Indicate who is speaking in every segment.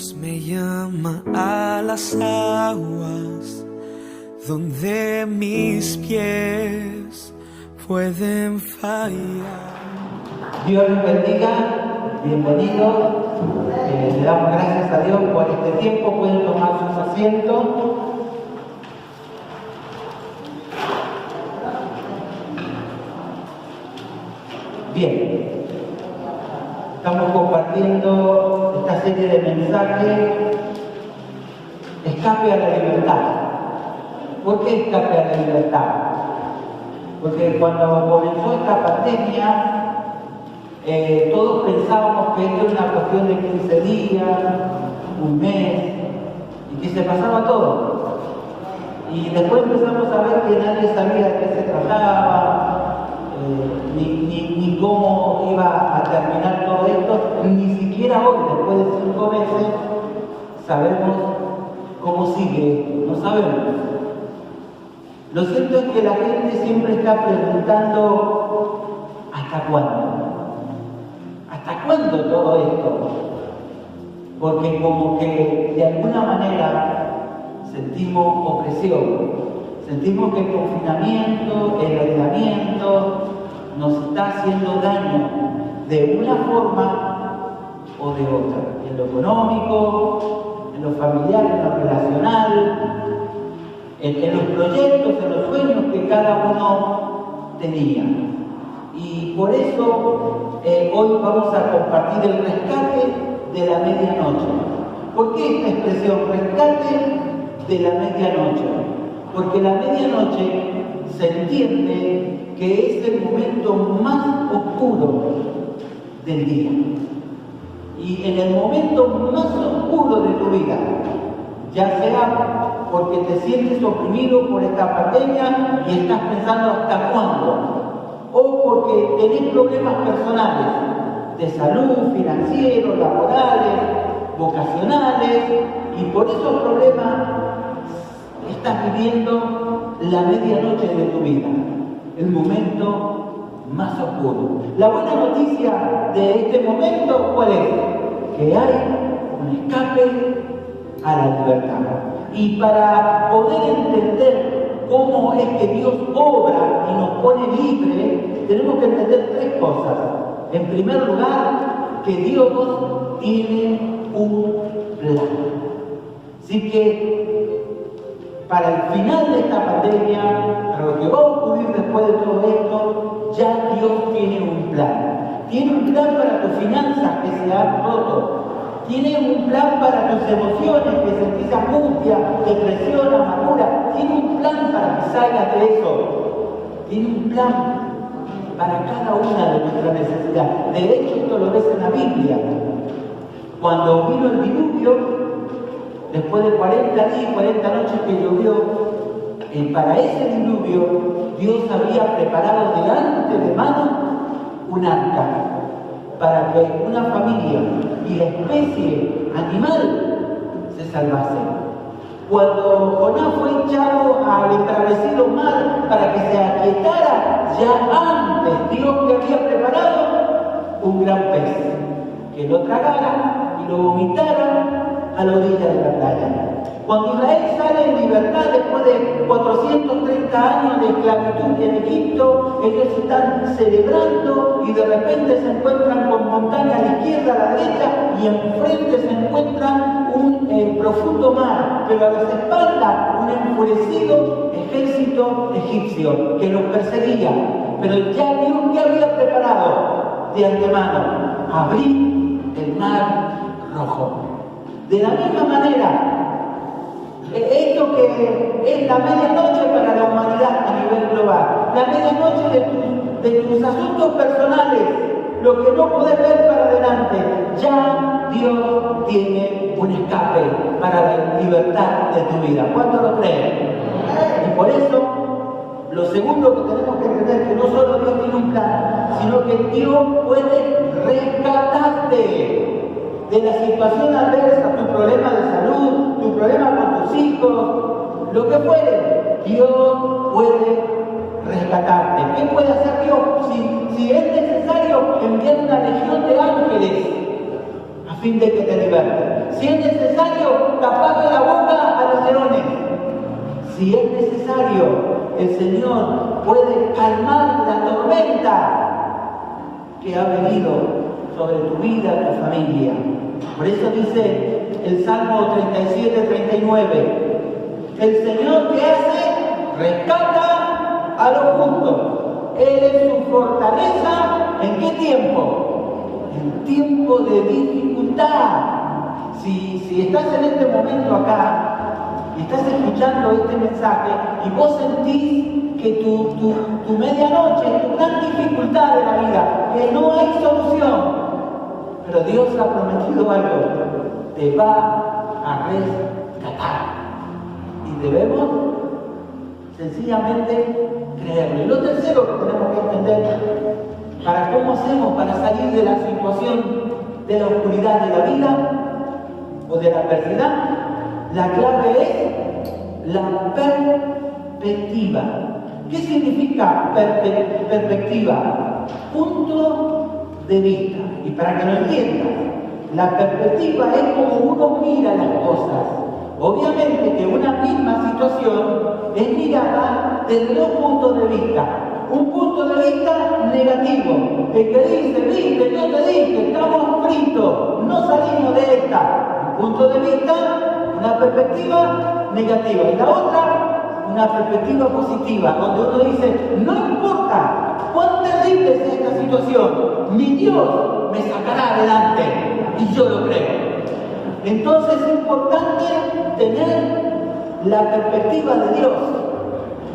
Speaker 1: Dios me llama a las aguas donde mis pies pueden fallar.
Speaker 2: Dios los bendiga, bienvenidos. Le damos gracias a Dios por este tiempo. Pueden tomar sus asientos. Bien, estamos compartiendo esta serie de mensajes, escape a la libertad. ¿Por qué escape a la libertad? Porque cuando comenzó esta pandemia, todos pensábamos que esto era una cuestión de 15 días, un mes, y que se pasaba todo. Y después empezamos a ver que nadie sabía de qué se trataba, ni cómo iba a terminar todo esto. Ni siquiera hoy, después de 5 meses, sabemos cómo sigue, no sabemos. Lo cierto es que la gente siempre está preguntando ¿hasta cuándo? ¿Hasta cuándo todo esto? Porque como que de alguna manera sentimos opresión, sentimos que el confinamiento, el aislamiento nos está haciendo daño de una forma o de otra, en lo económico, en lo familiar, en lo relacional, en los proyectos, en los sueños que cada uno tenía. Y por eso hoy vamos a compartir el rescate de la medianoche. ¿Por qué esta expresión, rescate de la medianoche? Porque la medianoche se entiende que es el momento más oscuro del día. Y en el momento más oscuro de tu vida, ya sea porque te sientes oprimido por esta pandemia y estás pensando hasta cuándo, o porque tenés problemas personales, de salud, financieros, laborales, vocacionales, y por esos problemas estás viviendo la medianoche de tu vida, el momento más oscuro. La buena noticia de este momento, ¿cuál es? Que hay un escape a la libertad. Y para poder entender cómo es que Dios obra y nos pone libre, tenemos que entender 3 cosas. En primer lugar, que Dios tiene un plan. Así que para el final de esta pandemia, para lo que va a ocurrir después de todo esto, ya Dios tiene un plan. Tiene un plan para tus finanzas que se han roto. Tiene un plan para tus emociones, que sentís angustia, depresión, amargura. Tiene un plan para que salgas de eso. Tiene un plan para cada una de nuestras necesidades. De hecho, esto lo ves en la Biblia. Cuando vino el diluvio, después de 40 días y 40 noches que llovió, para ese diluvio, Dios había preparado de antemano un arca para que una familia y la especie animal se salvasen. Cuando Jonás fue echado al embravecido mar para que se aquietara, ya antes Dios le había preparado un gran pez que lo tragara y lo vomitara a la orilla de la playa. Cuando Israel sale en libertad después de 430 años de esclavitud en Egipto, ellos están celebrando y de repente se encuentran con montañas a la izquierda, a la derecha, y enfrente se encuentran un profundo mar, pero a las espaldas un enfurecido ejército egipcio que los perseguía. Pero ya Dios que había preparado de antemano abrir el mar rojo. De la misma manera, esto que es la medianoche para la humanidad a nivel global, la medianoche de tus asuntos personales, lo que no podés ver para adelante, ya Dios tiene un escape para la libertad de tu vida. ¿Cuántos lo creen? Y por eso, lo segundo que tenemos que entender es que no solo Dios tiene un plan, sino que Dios puede rescatarte de la situación adversa, tu problema de salud, tu problema con tus hijos, lo que fuere. Dios puede rescatarte. ¿Qué puede hacer Dios? Si es necesario enviar una legión de ángeles a fin de que te liberte. Si es necesario, taparle la boca a los leones. Si es necesario, el Señor puede calmar la tormenta que ha venido sobre tu vida, tu familia. Por eso dice el Salmo 37-39, el Señor que hace, rescata a los justos. Él es su fortaleza. ¿En qué tiempo? En tiempo de dificultad. Si estás en este momento acá y estás escuchando este mensaje y vos sentís que tu medianoche, tu gran dificultad de la vida, que no hay solución, pero Dios ha prometido algo, te va a rescatar. Y debemos sencillamente creerlo. Y lo tercero que tenemos que entender, para cómo hacemos para salir de la situación de la oscuridad de la vida o de la adversidad, la clave es la perspectiva. ¿Qué significa perspectiva? Punto de vista. Y para que lo entiendas, la perspectiva es como uno mira las cosas. Obviamente que una misma situación es mirada desde dos puntos de vista. Un punto de vista negativo, el que dice, viste, yo te dije, estamos fritos, no salimos de esta. Un punto de vista, una perspectiva negativa. Y la otra, una perspectiva positiva, donde uno dice, no importa cuán terrible sea esta situación, mi Dios me sacará adelante, y yo lo creo. Entonces es importante tener la perspectiva de Dios,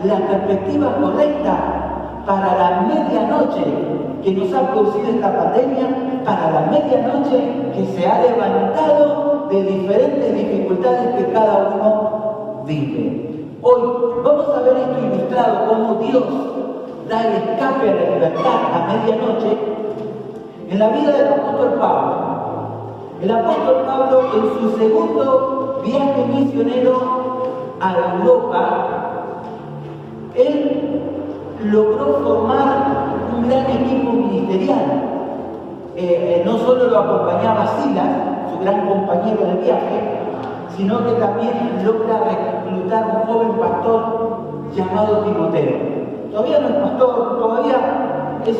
Speaker 2: la perspectiva correcta para la medianoche que nos ha producido esta pandemia, para la medianoche que se ha levantado de diferentes dificultades que cada uno vive. Hoy vamos a ver esto ilustrado, cómo Dios da el escape a la libertad a medianoche en la vida del apóstol Pablo. El apóstol Pablo, en su segundo viaje misionero a Europa, él logró formar un gran equipo ministerial. No solo lo acompañaba Silas, su gran compañero de viaje, sino que también logra reclutar a un joven pastor llamado Timoteo. Todavía no es pastor, todavía es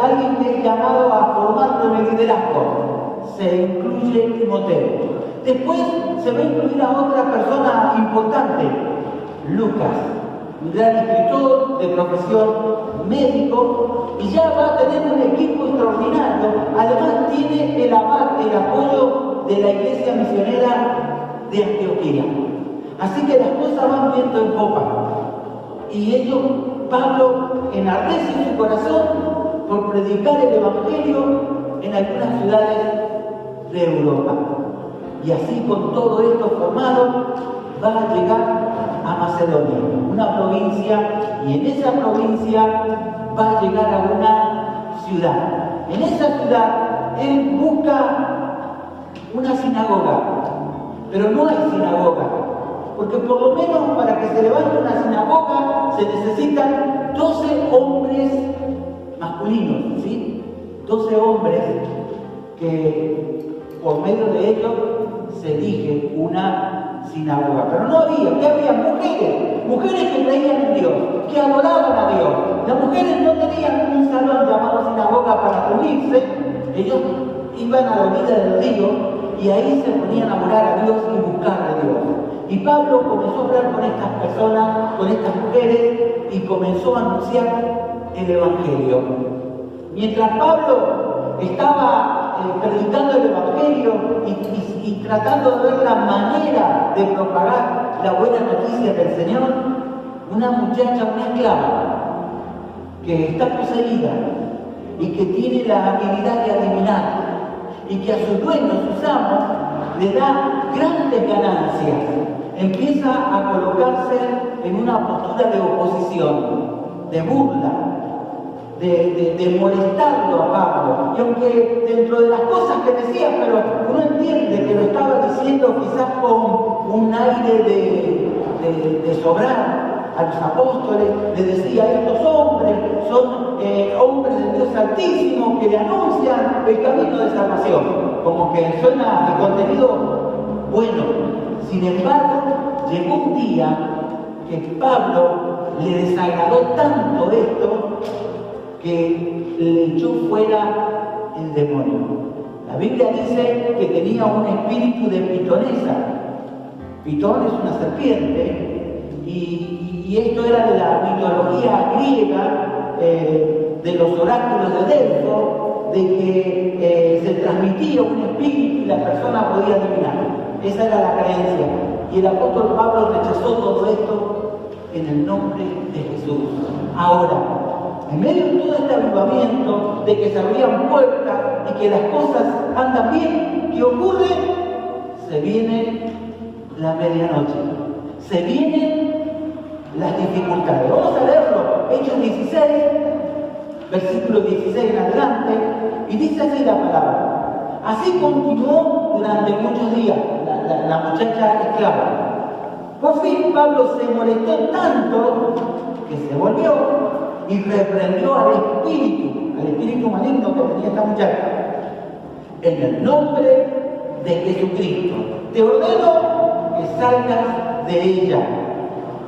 Speaker 2: alguien que es llamado a formarlo en el liderazgo. Se incluye Timoteo. Después se va a incluir a otra persona importante, Lucas, un gran escritor de profesión, médico, y ya va a tener un equipo extraordinario. Además tiene el apoyo de la iglesia misionera de Antioquía. Así que las cosas van viento en popa. Y ellos, Pablo, enardece su corazón por predicar el evangelio en algunas ciudades de Europa. Y así, con todo esto formado, va a llegar a Macedonia, una provincia, y en esa provincia va a llegar a una ciudad. En esa ciudad él busca una sinagoga, pero no hay sinagoga, porque por lo menos para que se levante una sinagoga se necesitan 12 hombres masculinos, ¿sí? 12 hombres que por medio de ellos se erige una sinagoga. Pero no había, ¿qué había? Mujeres que creían en Dios, que adoraban a Dios. Las mujeres no tenían un salón llamado sinagoga para reunirse, ellos iban a la orilla del río y ahí se ponían a orar a Dios y buscar a Dios. Y Pablo comenzó a hablar con estas personas, con estas mujeres, y comenzó a anunciar el Evangelio. Mientras Pablo estaba predicando el Evangelio y tratando de ver la manera de propagar la buena noticia del Señor, una muchacha, una esclava, que está poseída y que tiene la habilidad de adivinar y que a sus dueños, sus amos, le da grandes ganancias, empieza a colocarse en una postura de oposición, de burla, de molestarlo a Pablo. Y aunque dentro de las cosas que decía, pero uno entiende que lo estaba diciendo quizás con un aire de sobrar a los apóstoles, le decía: estos hombres son hombres de Dios Altísimo que le anuncian el camino de salvación. como que suena de contenido bueno. Sin embargo, llegó un día que Pablo le desagradó tanto esto que le echó fuera el demonio. La Biblia dice que tenía un espíritu de pitonesa. Pitón es una serpiente y esto era de la mitología griega, de los oráculos de Delfo, de que se transmitía un espíritu y la persona podía adivinar. Esa era la creencia. Y el apóstol Pablo rechazó todo esto en el nombre de Jesús. Ahora, en medio de todo este avivamiento, de que se abrían puertas y que las cosas andan bien, ¿qué ocurre? Se viene la medianoche, se vienen las dificultades. Vamos a leerlo, Hechos 16, versículo 16 en adelante, y dice así la palabra. Así continuó durante muchos días la muchacha esclava. Por fin Pablo se molestó tanto que se volvió y reprendió al espíritu maligno que tenía esta muchacha. En el nombre de Jesucristo, te ordeno que salgas de ella.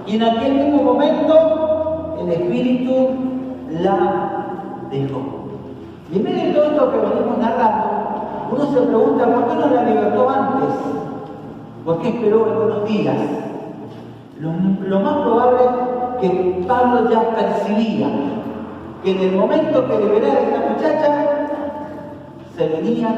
Speaker 2: Y en aquel mismo momento, el espíritu la dejó. Y en medio de todo esto que venimos narrando, uno se pregunta, ¿por qué no la libertó antes? ¿Por qué esperó algunos días? Lo más probable es que Pablo ya percibía que en el momento que liberara a esta muchacha, se venían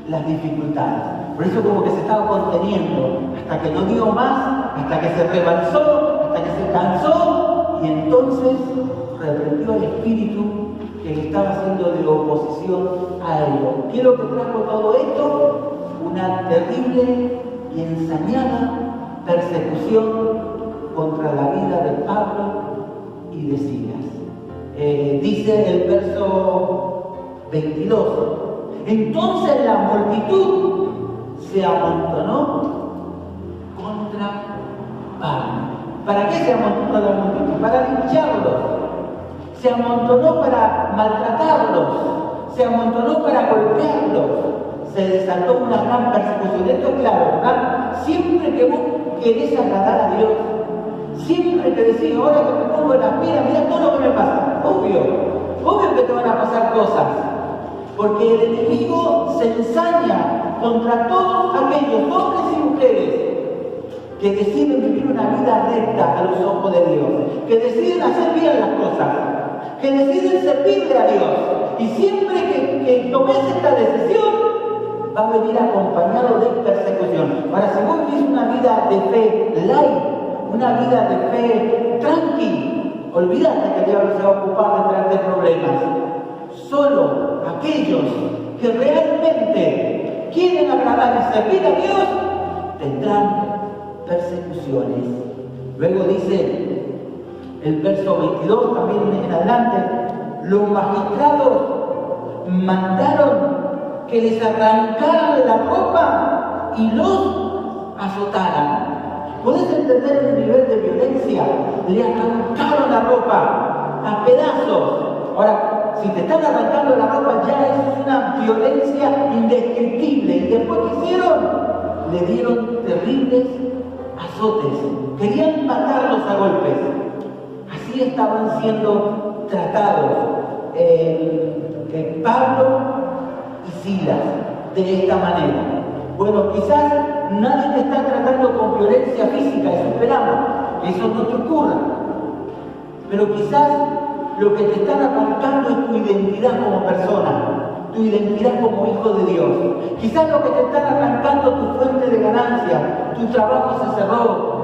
Speaker 2: las dificultades. Por eso como que se estaba conteniendo, hasta que no dio más, hasta que se rebalsó, hasta que se cansó, y entonces reprendió al espíritu que le estaba haciendo de oposición a él. ¿Qué es lo que trajo todo esto? Una terrible y ensañada persecución contra la vida de Pablo y de Silas. Dice el verso 22, entonces la multitud se amontonó contra Pablo. ¿Para qué se amontonó la multitud? Para lincharlos. Se amontonó para maltratarlos. Se amontonó para golpearlos. Se desató una gran persecución. Esto es claro, ¿verdad? Siempre que vos querés agradar a Dios, siempre que decís, ahora que me pongo las pilas, mira todo lo que me pasa. Obvio que te van a pasar cosas. Porque el enemigo se ensaña contra todos aquellos hombres y mujeres que deciden vivir una vida recta a los ojos de Dios, que deciden hacer bien las cosas, que deciden servirle a Dios. Y siempre que tomes esta decisión, va a venir acompañado de persecución. Ahora, si vos vivís una vida de fe light, una vida de fe tranqui, olvídate que el diablo se va a ocupar de traerte problemas. Solo aquellos que realmente quieren agradar y servir a Dios tendrán persecuciones. Luego dice el verso 22, también en adelante, los magistrados mandaron que les arrancaran la ropa y los azotaran. ¿Puedes entender el nivel de violencia? Le arrancaron la ropa a pedazos. Ahora, si te están arrancando la ropa, ya es una violencia indescriptible. Y después, ¿qué hicieron? Le dieron terribles azotes. Querían matarlos a golpes. Así estaban siendo tratados Pablo y Silas, de esta manera. Bueno, quizás nadie te está tratando con violencia física, eso esperamos, que eso no te ocurra. Pero quizás lo que te están arrancando es tu identidad como persona, tu identidad como hijo de Dios. Quizás lo que te están arrancando es tu fuente de ganancia, tu trabajo se cerró,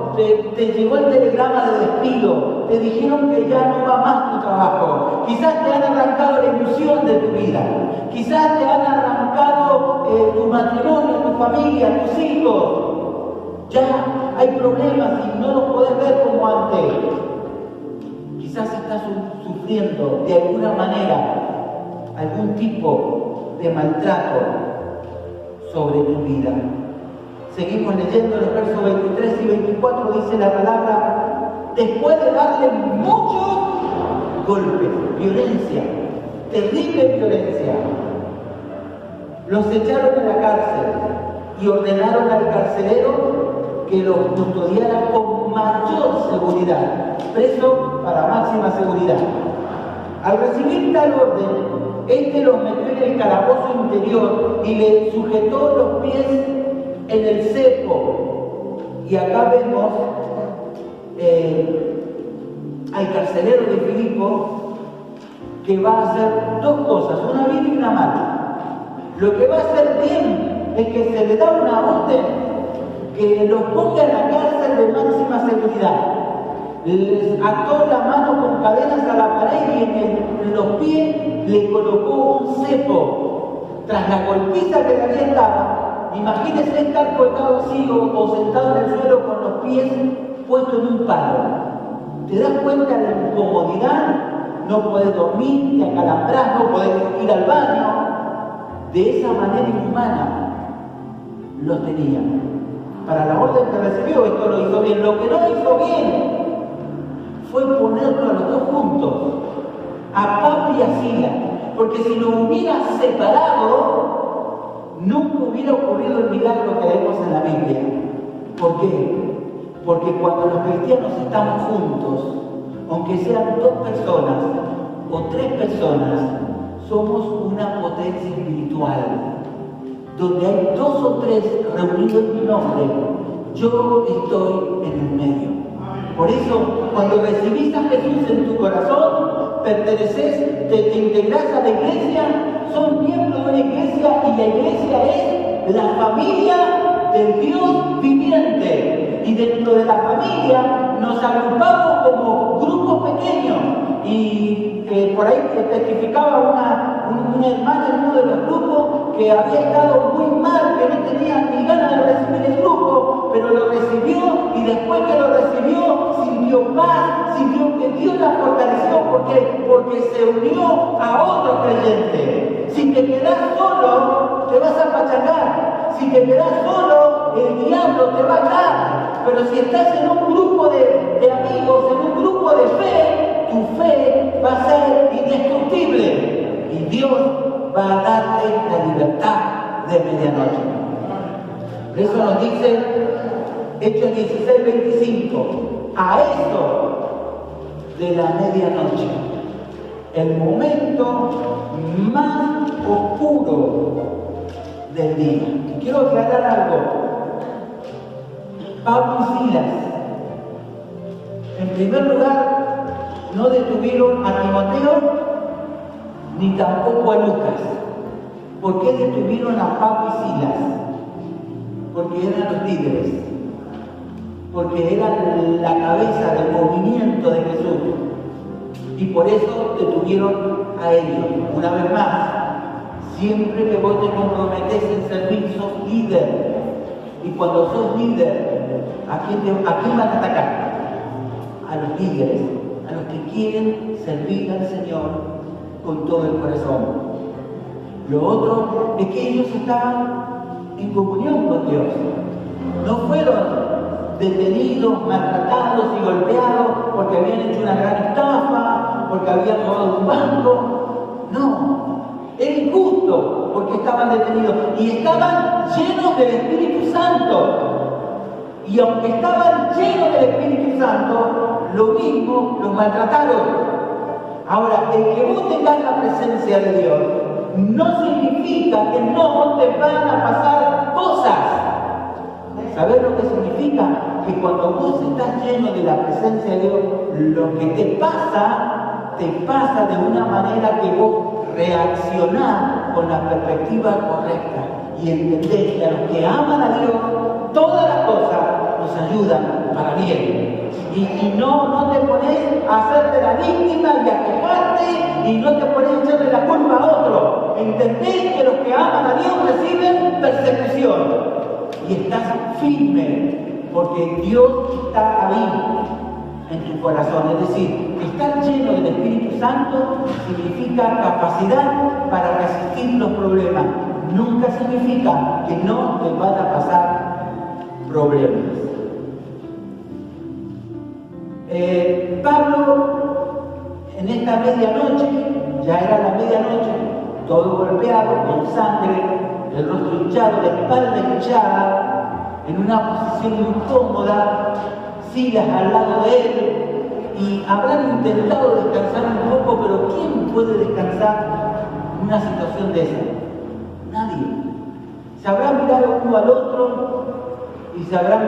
Speaker 2: te llegó el telegrama de despido, te dijeron que ya no va más tu trabajo. Quizás te han arrancado la ilusión de tu vida, quizás te han arrancado tu matrimonio, tu familia, tus hijos. Ya hay problemas y no los podés ver como antes. Quizás estás sufriendo de alguna manera algún tipo de maltrato sobre tu vida. Seguimos leyendo los versos 23 y 24, dice la palabra, después de darle muchos golpes, violencia, terrible violencia, Los echaron a la cárcel y ordenaron al carcelero que los custodiara con mayor seguridad, preso para máxima seguridad. Al recibir tal orden, este los metió en el calabozo interior y le sujetó los pies en el cepo. Y acá vemos al carcelero de Filipo que va a hacer dos cosas, una bien y una mala. Lo que va a hacer bien es que se le da una orden que los ponga en la cárcel de máxima seguridad. Les ató la mano con cadenas a la pared y en los pies le colocó un cepo. Tras la golpiza que le había dado, imagínense estar colgado así o sentado en el suelo con los pies puestos en un palo. ¿Te das cuenta de la incomodidad? No podés dormir, te acalambras, no podés ir al baño. De esa manera inhumana los tenía. Para la orden que recibió, esto lo hizo bien. Lo que no hizo bien fue ponerlo a los dos juntos, a Pablo y a Silas, porque si lo hubiera separado, nunca hubiera ocurrido el milagro que vemos en la Biblia. ¿Por qué? Porque cuando los cristianos estamos juntos, aunque sean dos personas o tres personas, somos una potencia espiritual. Donde hay dos o tres reunidos en mi nombre, yo estoy en el medio. Por eso, cuando recibís a Jesús en tu corazón, perteneces, te integrás a la iglesia, sos miembro de una iglesia y la iglesia es la familia del Dios viviente. Y dentro de la familia nos agrupamos como grupos pequeños. Y por ahí testificaba una hermana en uno de los grupos que había estado muy mal, que no tenía ni ganas de recibir el grupo, pero lo recibió y después que lo recibió sintió paz, sintió que Dios la fortaleció porque se unió a otro creyente. Si te quedás solo, te vas a pachangar. Si te quedás solo, el diablo te va a echar. Pero si estás en un grupo de amigos, en un grupo de fe, tu fe va a ser indestructible y Dios va a darte la libertad de medianoche. Por eso nos dice Hechos 16:25, a eso de la medianoche, el momento más oscuro del día. Quiero aclarar algo. Pablo y Silas, en primer lugar, no detuvieron a Timoteo ni tampoco a Lucas. ¿Por qué detuvieron a Pablo y Silas? Porque eran los líderes, porque eran la cabeza del movimiento de Jesús. Y por eso detuvieron a ellos. Una vez más, siempre que vos te comprometes en servir, sos líder. Y cuando sos líder, ¿a quién van a atacar? A los líderes, a los que quieren servir al Señor con todo el corazón. Lo otro es que ellos estaban en comunión con Dios. No fueron detenidos, maltratados y golpeados porque habían hecho una gran estafa, porque habían robado un banco. No, era injusto porque estaban detenidos y estaban llenos del Espíritu Santo. Y aunque estaban llenos del Espíritu Santo, lo mismo los maltrataron. Ahora, el que vos tengas la presencia de Dios no significa que no te van a pasar cosas. ¿Sabés lo que significa? Que cuando vos estás lleno de la presencia de Dios, lo que te pasa de una manera que vos reaccionás con la perspectiva correcta y entendés que a los que aman a Dios, todas las cosas nos ayudan para bien. Y no te pones a hacerte la víctima y a quejarte y no te pones a echarle la culpa a otro. Entendés que los que aman a Dios reciben persecución. Y estás firme porque Dios está ahí en tu corazón. Es decir, estar lleno del Espíritu Santo significa capacidad para resistir los problemas. Nunca significa que no te van a pasar problemas. Pablo, en esta medianoche, ya era la medianoche, todo golpeado, con sangre, el rostro hinchado, la espalda hinchada, en una posición incómoda, Silas al lado de él, y habrán intentado descansar un poco, pero ¿quién puede descansar en una situación de esa? Nadie. Se habrán mirado uno al otro y se habrán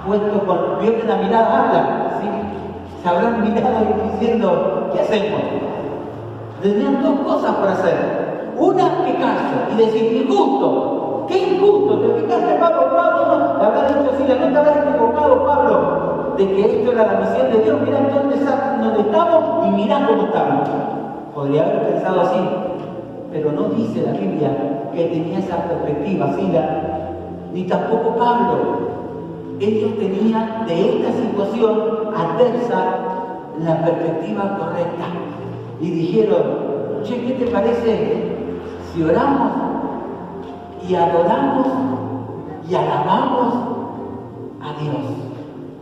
Speaker 2: puesto con... Vio que la mirada habla, ¿sí? Se habrán mirado diciendo, ¿qué hacemos? Tenían dos cosas por hacer. Una, quejarse y decir, injusto. ¿Qué injusto? ¿Te fijaste, Pablo? Pablo, le habrá dicho, si no te habrás equivocado, Pablo, de que esto era la misión de Dios. Mirá dónde estamos y mirá cómo estamos. Podría haber pensado así, pero no dice la Biblia que tenía esa perspectiva, Silas, ni tampoco Pablo. Ellos tenían de esta situación adversa la perspectiva correcta. Y dijeron, che, ¿qué te parece si oramos y adoramos y alabamos a Dios?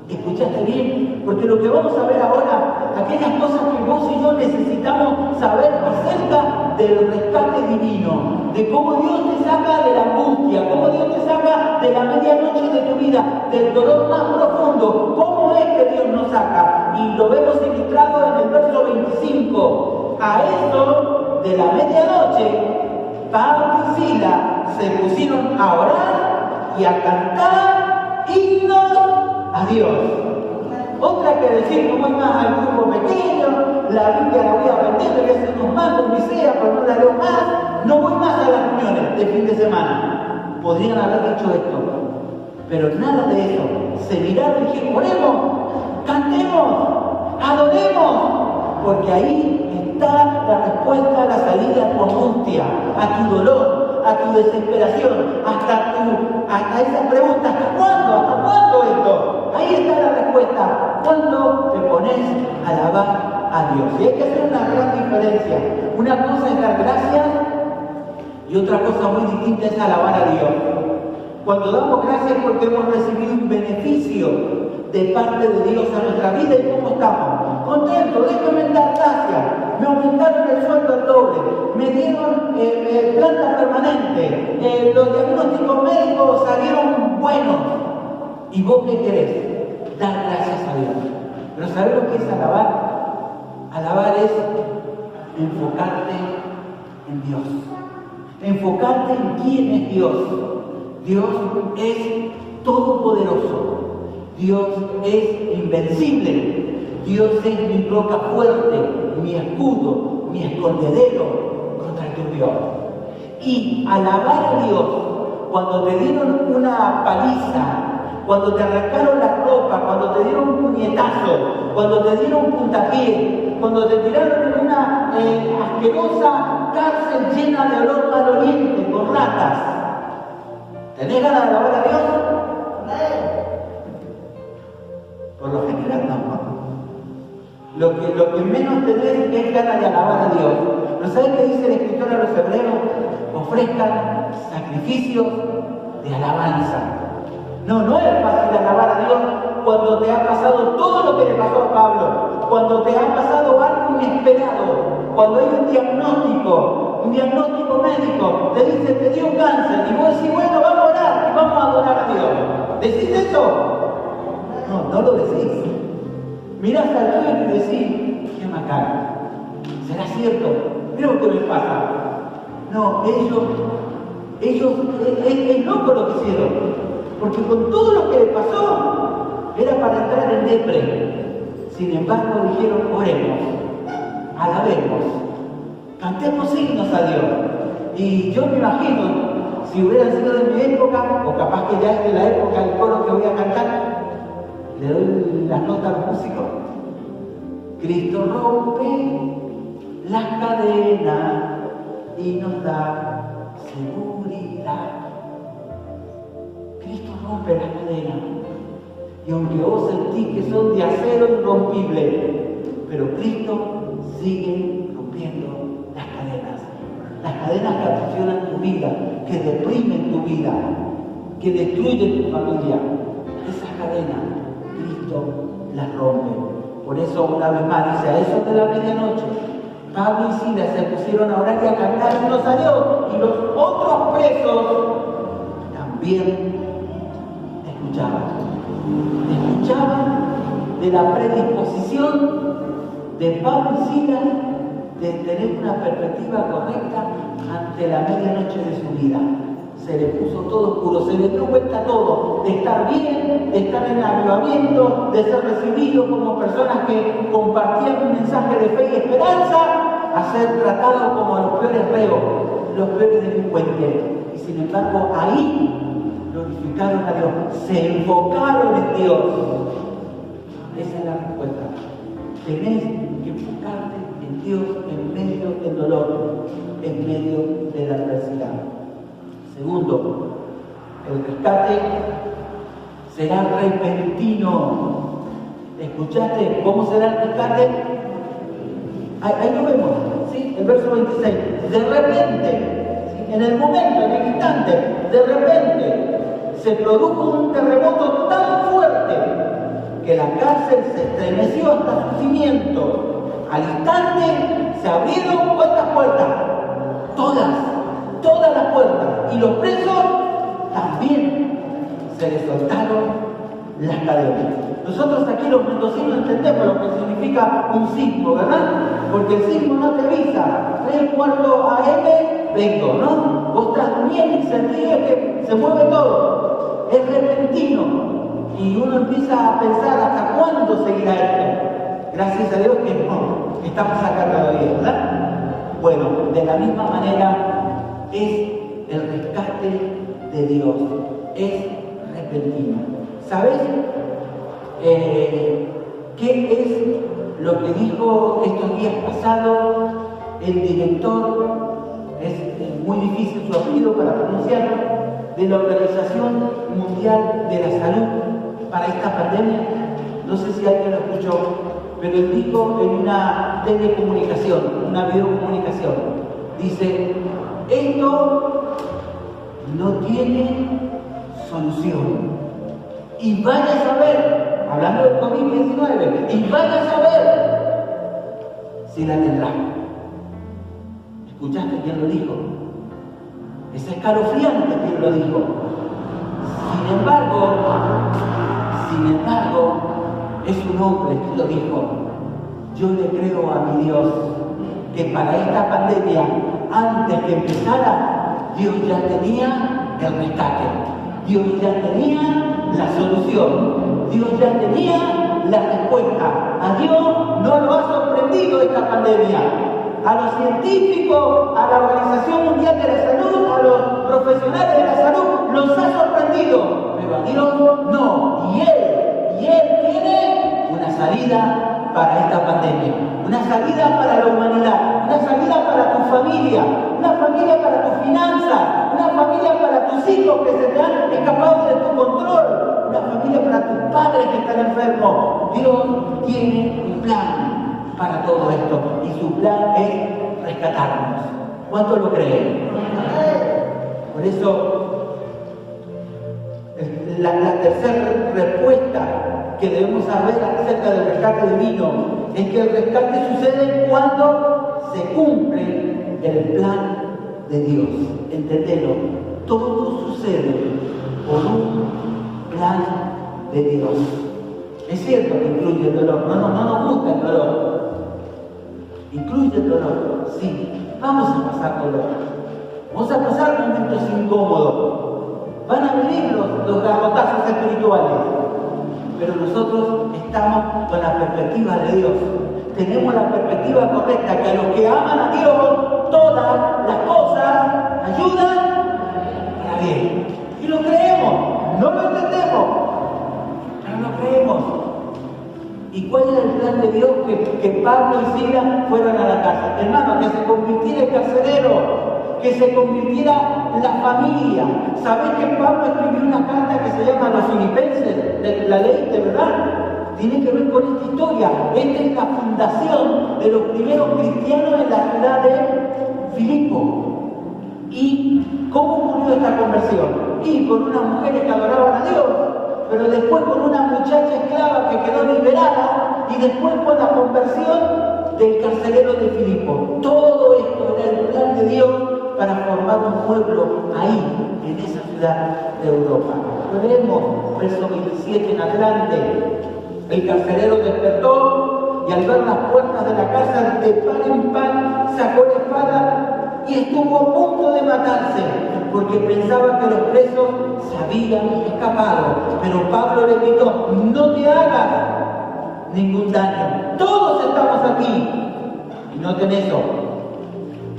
Speaker 2: ¿Escuchaste bien? Porque lo que vamos a ver ahora, aquellas cosas que vos y yo necesitamos saber acerca del rescate divino, de cómo Dios te saca de la angustia, cómo Dios te saca de la medianoche de tu vida, del dolor más profundo, cómo es que Dios nos saca. Y lo vemos ilustrado en el verso 25. A eso de la medianoche, Pablo y Silas se pusieron a orar y a cantar himnos a Dios. Otra que decir, no voy más al grupo pequeño, la Biblia la voy a vender, voy a hacer unos mangos, mi sea, pero no la leo más, no voy más a las reuniones de fin de semana. Podrían haber dicho esto, pero nada de eso. Se miraron y dijeron, oremos, cantemos, adoremos, porque ahí está la respuesta a la salida a tu angustia, a tu dolor, a tu desesperación, hasta esa pregunta, ¿hasta cuándo? ¿Hasta cuándo esto? Ahí está la respuesta. ¿Cuándo te pones a alabar a Dios? Y hay que hacer una gran diferencia. Una cosa es dar gracias y otra cosa muy distinta es alabar a Dios. Cuando damos gracias es porque hemos recibido un beneficio de parte de Dios a nuestra vida. ¿Y cómo estamos? Contentos, déjenme dar gracias. Me aumentaron el sueldo al doble, me dieron planta permanente, los diagnósticos médicos salieron buenos. ¿Y vos qué querés? Dar gracias a Dios. Pero ¿sabés lo que es alabar? Alabar es enfocarte en Dios. Enfocarte en quién es Dios. Dios es todopoderoso. Dios es invencible. Dios es mi roca fuerte, mi escudo, mi escondedero contra el turbión. Y alabar a Dios cuando te dieron una paliza, cuando te arrancaron la ropa, cuando te dieron un puñetazo, cuando te dieron un puntapié, cuando te tiraron en una asquerosa cárcel llena de olor maloliente, con ratas. ¿Tenés ganas de alabar a Dios? Por lo general no. Lo que menos tenés es ganas de alabar a Dios. ¿No sabés qué dice el escritor a los hebreos? Ofrezcan sacrificios de alabanza. No es fácil alabar a Dios cuando te ha pasado todo lo que le pasó a Pablo, cuando te ha pasado algo inesperado, cuando hay un diagnóstico médico, te dice, te dio cáncer, y vos decís, bueno, vamos a orar y vamos a adorar a Dios. ¿Decís eso? No lo decís. Mirás al suelo y decís, qué macana. ¿Será cierto? Mira lo que me pasa. No, ellos, es loco lo que hicieron. Porque con todo lo que le pasó, era para entrar en depre. Sin embargo, dijeron, oremos, alabemos, cantemos himnos a Dios. Y yo me imagino, si hubieran sido de mi época, o capaz que ya es de la época del coro que voy a cantar, le doy las notas a los músicos. Cristo rompe las cadenas y nos da seguridad. Cristo rompe las cadenas. Y aunque vos sentís que son de acero irrompible, pero Cristo sigue rompiendo las cadenas. Las cadenas que aprisionan tu vida, que deprimen tu vida, que destruyen tu familia. Esas cadenas, Cristo las rompe. Por eso una vez más dice, a eso de la medianoche, Pablo y Silas se pusieron a orar y a cantar unos a Dios, y los otros presos también escuchaban de la predisposición de Pablo y Silas de tener una perspectiva correcta ante la medianoche de su vida. Se le puso todo oscuro, se le dio vuelta todo, de estar bien, de estar en avivamiento, de ser recibidos como personas que compartían un mensaje de fe y esperanza, a ser tratados como los peores reos, los peores delincuentes. Y sin embargo, ahí glorificaron a Dios, se enfocaron en Dios. Esa es la respuesta. Tenés que enfocarte en Dios en medio del dolor, en medio de la adversidad. Segundo, el rescate será repentino. ¿Escuchaste cómo será el rescate? Ahí lo vemos, ¿sí? El verso 26. De repente, ¿sí? En el momento, en el instante, de repente, se produjo un terremoto tan fuerte que la cárcel se estremeció hasta su cimiento. Al instante se abrieron ¿cuántas puertas? Todas las puertas. Y los presos también se les soltaron las cadenas. Nosotros aquí los mendocinos entendemos lo que significa un sismo, ¿verdad? Porque el sismo no te avisa, 3:15 AM, vengo, ¿no? Vos estás durmiendo y sentís que se mueve todo. Es repentino. Y uno empieza a pensar hasta cuándo seguirá esto. Gracias a Dios que no, estamos acá todavía, ¿verdad? Bueno, de la misma manera es el rescate de Dios, es repentino. ¿Sabes qué es lo que dijo estos días pasados el director? Es muy difícil su apellido para pronunciarlo, de la Organización Mundial de la Salud para esta pandemia. No sé si alguien lo escuchó, pero él dijo en una telecomunicación, una videocomunicación, dice, esto no tiene solución. Y vaya a saber, hablando del COVID-19, y vaya a saber si la tendrá. ¿Escuchaste quién lo dijo? Es escalofriante quien lo dijo. Sin embargo, es un hombre que lo dijo. Yo le creo a mi Dios que para esta pandemia, antes que empezara, Dios ya tenía el rescate. Dios ya tenía la solución. Dios ya tenía la respuesta. A Dios no lo ha sorprendido esta pandemia. A los científicos, a la Organización Mundial de la Salud, a los profesionales de la salud, los ha sorprendido. Pero a Dios no. Y Él tiene una salida para esta pandemia. Una salida para la humanidad. Una salida para tu familia. Una familia para tus finanzas. Una familia para tus hijos que se te han escapado de tu control. Una familia para tus padres que están enfermos. Dios tiene un plan para todo esto, y su plan es rescatarnos. ¿Cuántos lo creen? Por eso, la tercera respuesta que debemos saber acerca del rescate divino es que el rescate sucede cuando se cumple el plan de Dios. Entendelo, todo sucede por un plan de Dios. Es cierto que incluye el dolor, no nos gusta el dolor. Incluye el dolor, sí, vamos a pasar dolor. Vamos a pasar momentos incómodos. Van a venir los garrotazos espirituales. Pero nosotros estamos con la perspectiva de Dios. Tenemos la perspectiva correcta, que a los que aman a Dios, todas las cosas ayudan para bien. Y lo creemos, no lo entendemos, pero lo creemos. ¿Y cuál era el plan de Dios? Que Pablo y Silas fueran a la cárcel. Hermano, que se convirtiera el carcelero, que se convirtiera la familia. ¿Sabés que Pablo escribió una carta que se llama Los Filipenses? La leíste, ¿verdad? Tiene que ver con esta historia. Esta es la fundación de los primeros cristianos en la ciudad de Filipo. ¿Y cómo ocurrió esta conversión? Y con unas mujeres que adoraban a Dios, pero después con una muchacha esclava que quedó liberada, y después con la conversión del carcelero de Filipo. Todo esto era el plan de Dios para formar un pueblo ahí, en esa ciudad de Europa. Lo leemos, verso 27 en adelante. El carcelero despertó y al ver las puertas de la casa de pan en pan, sacó la espada y estuvo a punto de matarse, porque pensaba que los presos se habían escapado. Pero Pablo le gritó: no te hagas ningún daño, todos estamos aquí. Y noten eso,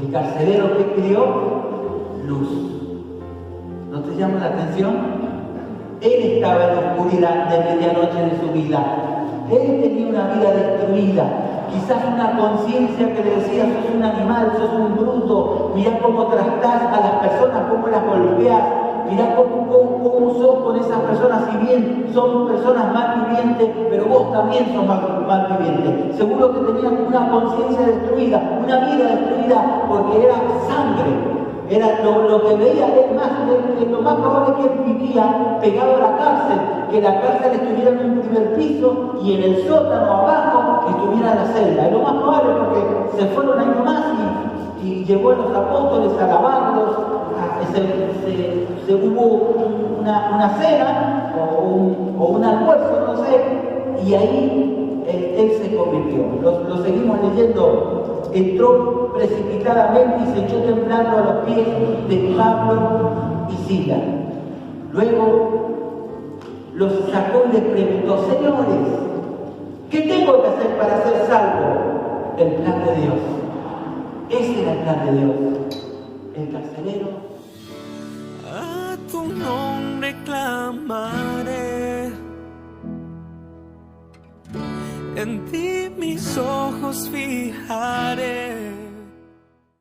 Speaker 2: el carcelero que crió luz. ¿No te llama la atención? Él estaba en la oscuridad de medianoche de su vida. Él tenía una vida destruida, quizás una conciencia que le decía: sos un animal, sos un bruto, mirá cómo tratás a las personas, cómo las golpeás, mirá cómo sos con esas personas, si bien son personas mal vivientes, pero vos también sos mal viviente. Seguro que tenían una conciencia destruida, una vida destruida, porque era sangre. Era lo que veía él más, lo más probable es que él vivía pegado a la cárcel, que la cárcel estuviera en un primer piso y en el sótano abajo estuviera la celda. Es lo más probable, porque se fueron ahí nomás y llevó a los apóstoles a lavarlos, hubo una cena o un almuerzo, no sé, y ahí él se convirtió. Lo seguimos leyendo. Entró precipitadamente y se echó temblando a los pies de Pablo y Silas. Luego los sacó y les preguntó: señores, ¿qué tengo que hacer para ser salvo? El plan de Dios. Ese era el plan de Dios. El carcelero:
Speaker 1: a tu nombre clamaré, en ti mis ojos fijaré.